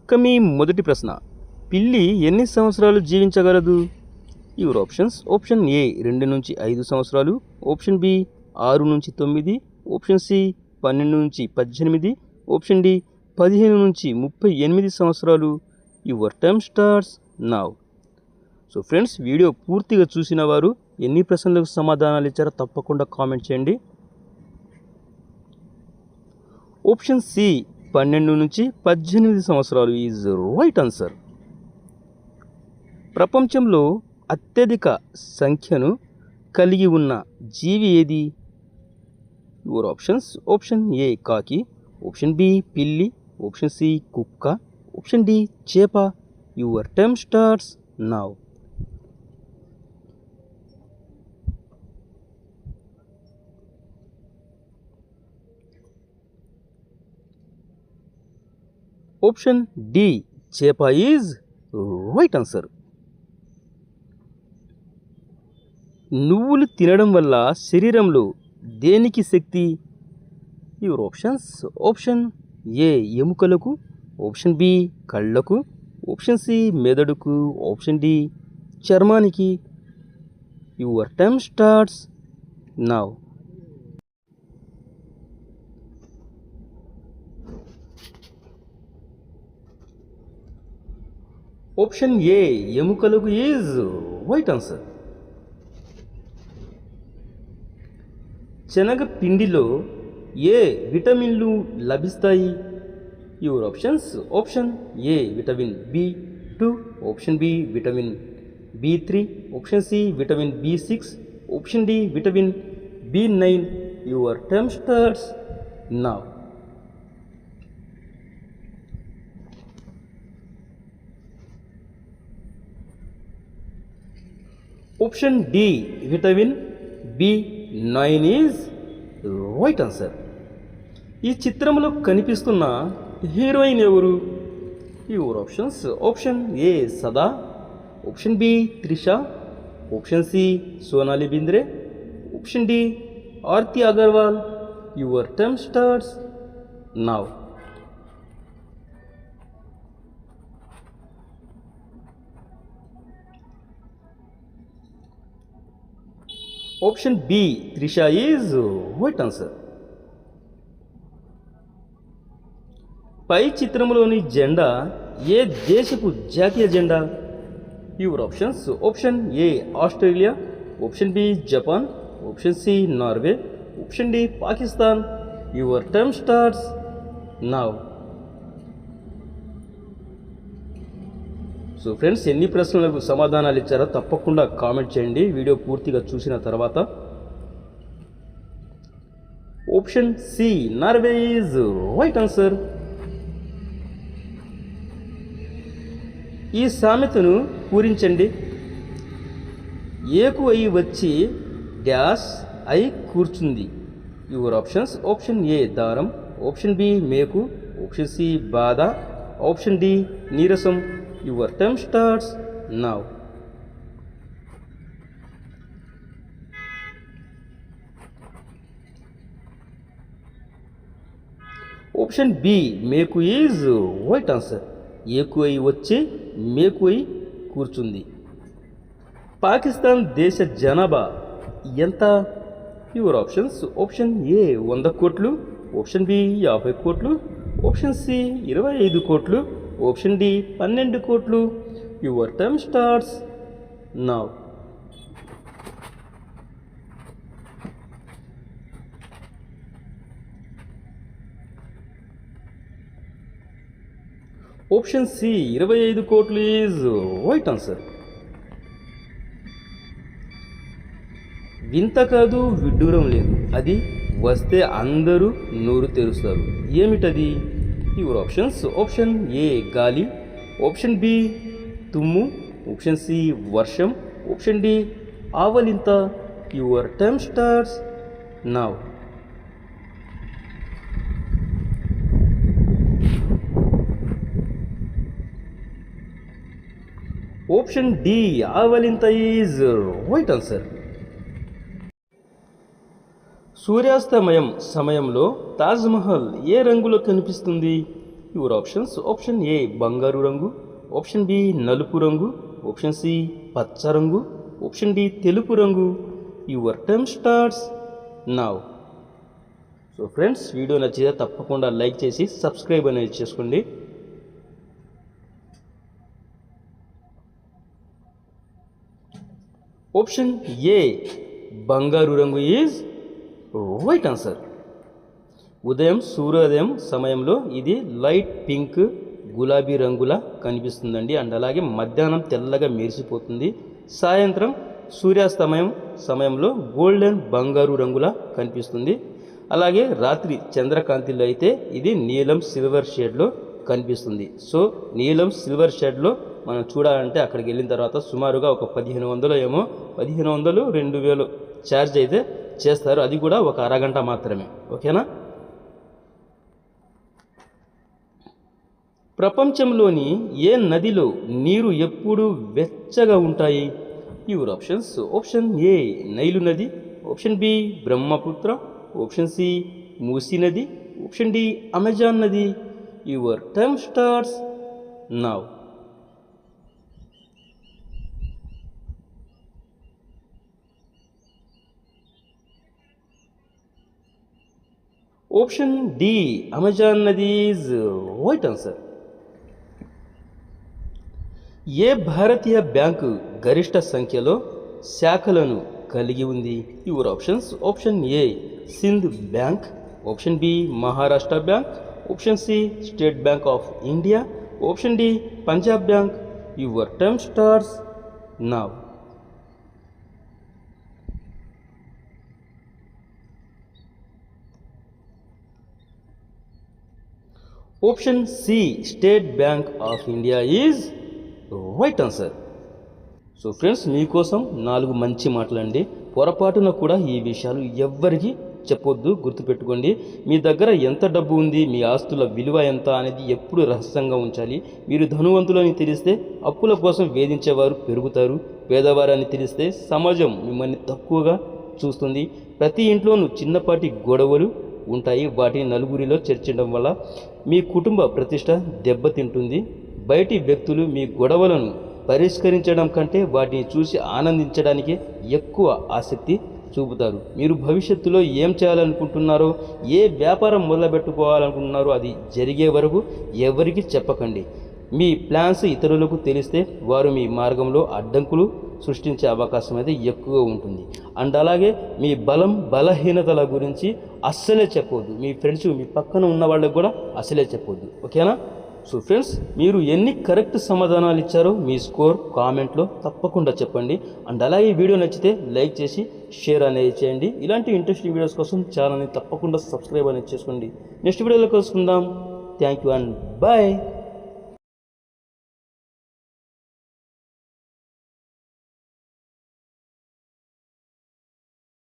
ఇక మీ మొదటి ప్రశ్న, పిల్లి ఎన్ని సంవత్సరాలు జీవించగలదు? యువర్ ఆప్షన్స్: ఆప్షన్ ఏ 2 నుంచి 5 సంవత్సరాలు, ఆప్షన్ బి 6 నుంచి 9, ఆప్షన్ సి 12 నుంచి 18, ఆప్షన్ డి 15 నుంచి 38 సంవత్సరాలు. Your time starts now. So friends, video పూర్తిగా చూసిన వారు ఎన్ని ప్రశ్నలకు సమాధానాలు ఇచ్చారో తప్పకుండా కామెంట్ చేయండి. ఆప్షన్ సి 12 నుంచి 18 సంవత్సరాలు ఈజ్ రైట్ ఆన్సర్. ప్రపంచంలో అత్యధిక సంఖ్యను కలిగి ఉన్న జీవి ఏది? యువర్ ఆప్షన్స్: ఆప్షన్ ఏ కాకి, ఆప్షన్ బి పిల్లి, ఆప్షన్ సి కుక్క, ఆప్షన్ డి చేప. Your time starts now. Option D చేప ఈజ్ రైట్ ఆన్సర్. నువ్వులు తినడం వల్ల శరీరంలో దేనికి శక్తి? యువర్ ఆప్షన్స్: ఆప్షన్ ఏ ఎముకలకు, ఆప్షన్ బి కళ్ళకు, ఆప్షన్ సి మెదడుకు, ఆప్షన్ డి చర్మానికి. Your time starts now. Option A ఎముకలకు ఈజ్ రైట్ ఆన్సర్. శనగ పిండిలో ఏ విటమిన్లు లభిస్తాయి? Your options: option A vitamin B two, option B vitamin బి3, ఆప్షన్ సి విటమిన్ బి6, option D vitamin B nine. Your time starts now. Option D vitamin B nine is right answer. ఈ చిత్రంలో కనిపిస్తున్న హీరోయిన్ ఎవరు? Your options: option A Sada, option B Trisha, option C Sonali Bendre, option D Aarti Agarwal. Your time starts now. Option B Trisha is right answer. పై చిత్రంలోని జెండా ఏ దేశపు జాతీయ జెండా? Your options: option A Australia, option B Japan, option C Norway, option D Pakistan. Your time starts now. So friends, ఎన్ని ప్రశ్నలకు సమాధానాలు ఇచ్చారో తప్పకుండా కామెంట్ చేయండి వీడియో పూర్తిగా చూసిన తర్వాత. Option C Norway is right answer. ఈ సామెతను పూరించండి. ఏకు అయి వచ్చి డాష్ అయి కూర్చుంది. యువర్ ఆప్షన్స్: ఆప్షన్ ఏ దారం, ఆప్షన్ బి మేకు, ఆప్షన్ సి బాధ, ఆప్షన్ డి నీరసం. Your time starts now. Option B మేకు ఈజ్ రైట్ ఆన్సర్. ఏకు అయి వచ్చి మేకు అయి కూర్చుంది. పాకిస్తాన్ దేశ జనాభా ఎంత? యువర్ ఆప్షన్స్: ఆప్షన్ ఏ 100 కోట్లు, ఆప్షన్ బి 50 కోట్లు, ఆప్షన్ సి 25 కోట్లు, ఆప్షన్ డి 12 కోట్లు. Your time starts now. Option C 25 కోట్లు ఈజ్ రైట్ ఆన్సర్. వింత కాదు, విడ్డూరం లేదు, అది వస్తే అందరూ నోరు తెరుస్తారు. ఏమిటది? యువర్ ఆప్షన్స్: ఆప్షన్ ఏ గాలి, ఆప్షన్ బి తుమ్ము, ఆప్షన్ సి వర్షం, option D ఆవలింత. Your time starts now. Option D ఆవలింత is right answer. సూర్యాస్తమయం సమయంలో తాజ్మహల్ ఏ రంగులో కనిపిస్తుంది? యువర్ ఆప్షన్స్ ఆప్షన్ ఏ బంగారు రంగు, ఆప్షన్ బి నలుపు రంగు, ఆప్షన్ సి పచ్చ రంగు, ఆప్షన్ డి తెలుపు రంగు. Your time starts now. So friends, video నచ్చితే తప్పకుండా లైక్ చేసి సబ్స్క్రైబ్ అనేది చేసుకోండి. ఆప్షన్ ఏ బంగారు రంగు ఈజ్ రైట్ ఆన్సర్. ఉదయం సూర్యోదయం సమయంలో ఇది లైట్ పింక్ గులాబీ రంగులా కనిపిస్తుందండి. అండ్ అలాగే మధ్యాహ్నం తెల్లగా మెరిసిపోతుంది. సాయంత్రం సూర్యాస్తమయం సమయంలో గోల్డెన్ బంగారు రంగులా కనిపిస్తుంది. అలాగే రాత్రి చంద్రకాంతిలో అయితే ఇది నీలం సిల్వర్ షేడ్లో కనిపిస్తుంది. సో నీలం సిల్వర్ షేడ్లో మనం చూడాలంటే అక్కడికి వెళ్ళిన తర్వాత సుమారుగా ఒక 1500 ఏమో 1500 2000 ఛార్జ్ అయితే చేస్తారు. అది కూడా ఒక అరగంట మాత్రమే. ఓకేనా? ప్రపంచంలోని ఏ నదిలో నీరు ఎప్పుడూ వెచ్చగా ఉంటాయి? Your options option A Nile నది, option B Brahmaputra, option C Musi నది, ఆప్షన్ డి అమెజాన్ నది. Your time starts now. Option D Amazon నది ఈజ్ రైట్ ఆన్సర్. ఏ భారతీయ బ్యాంకు గరిష్ట సంఖ్యలో శాఖలను కలిగి ఉంది? Your options option A Sindh bank, option B Maharashtra bank, option C state bank of India, option D Punjab bank. Your time starts now. Option C state bank of India is right answer. So friends, మీకోసం 4 మంచి మాటలండి. పొరపాటున కూడా ఈ విషయాలు ఎవ్వరికి చెప్పొద్దు, గుర్తుపెట్టుకోండి. మీ దగ్గర ఎంత డబ్బు ఉంది, మీ ఆస్తుల విలువ ఎంత అనేది ఎప్పుడు రహస్యంగా ఉంచాలి. మీరు ధనవంతులని తెలిస్తే అప్పుల కోసం వేధించేవారు పెరుగుతారు. పేదవారని తెలిస్తే సమాజం మిమ్మల్ని తక్కువగా చూస్తుంది. ప్రతి ఇంట్లోనూ చిన్నపాటి గొడవలు ఉంటాయి. వాటిని నలుగురిలో చర్చించడం వల్ల మీ కుటుంబ ప్రతిష్ట దెబ్బతింటుంది. బయటి వ్యక్తులు మీ గొడవలను పరిష్కరించడం కంటే వాటిని చూసి ఆనందించడానికే ఎక్కువ ఆసక్తి చూపుతారు. మీరు భవిష్యత్తులో ఏం చేయాలనుకుంటున్నారో, ఏ వ్యాపారం మొదలుపెట్టుకోవాలనుకుంటున్నారో అది జరిగే వరకు ఎవరికి చెప్పకండి. మీ ప్లాన్స్ ఇతరులకు తెలిస్తే వారు మీ మార్గంలో అడ్డంకులు సృష్టించే అవకాశం అయితే ఎక్కువగా ఉంటుంది. అండ్ అలాగే మీ బలహీనతల గురించి అస్సలే చెప్పవద్దు. మీ ఫ్రెండ్స్, మీ పక్కన ఉన్న వాళ్ళకి కూడా అస్సలే చెప్పవద్దు. ఓకేనా? సో ఫ్రెండ్స్, మీరు ఎన్ని కరెక్ట్ సమాధానాలు ఇచ్చారో మీ స్కోర్ కామెంట్లో తప్పకుండా చెప్పండి. అండ్ అలాగే వీడియో నచ్చితే లైక్ చేసి షేర్ అనేది చేయండి. ఇలాంటి ఇంట్రెస్టింగ్ వీడియోస్ కోసం ఛానల్ని తప్పకుండా సబ్స్క్రైబ్ అనేది చేసుకోండి. నెక్స్ట్ వీడియోలో కలుసుకుందాం. Thank you and bye.